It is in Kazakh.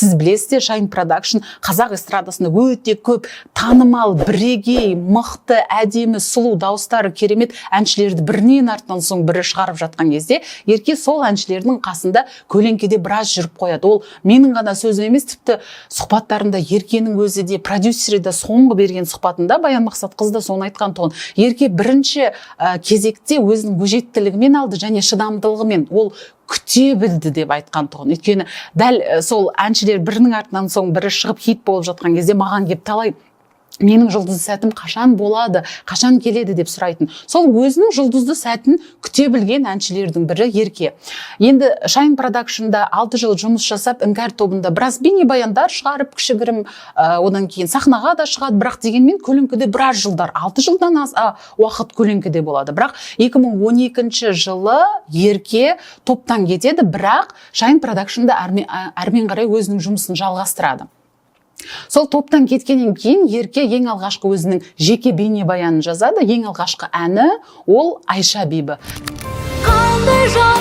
сіз білесіздер, Shine Production қазақ эстрадасында өте көп танымал, бірегей, мықты, әдемі, сұлу дауыстары керемет әншілерді бірінен артынан соң бірі шығарып жатқан кезде, Ерке сол әншілердің қасында көлеңкеде біраз жүріп қояды. Ол менің ғана сөзім емес, тіпті сұхбаттарында Еркенің өзі де, продюсері де соңғы берген сұхбатында Баян Мақсатқызы да соны айтқан тұғын. Ерке бірінші кезекте өзінің өжеттілігімен алды және шыдамдылығымен. Ол күте білді деп айтқан тұғын. Өйткені дәл сол әншілер бірінің артынан соң бірі шығып хит болып жатқан кезде маған келіп талай менің жұлдызды сәтім қашан болады, қашан келеді деп сұрайтын. Сол өзінің жұлдызды сәтін күте білген әншілердің бірі Ерке. Енді Shine Production'да 6 жыл жұмыс жасап, Іңкәр тобында біраз бейнебаяндар шығарып, кішігірім, одан кейін сахнаға да шығады, бірақ дегенмен көлеңкеде біраз жылдар, 6 жылдан уақыт көлеңкеде болады. Бірақ 2012 жылы Ерке топтан кетеді, бірақ Shine Production'да әрмен қарай өзінің жұмысын жалғастырады. Сол топтан кеткеннен кейін Ерке ең алғашқы өзінің жеке бейнебаянын жазады. Ең алғашқы әні ол Айша Бибі. Қандай жан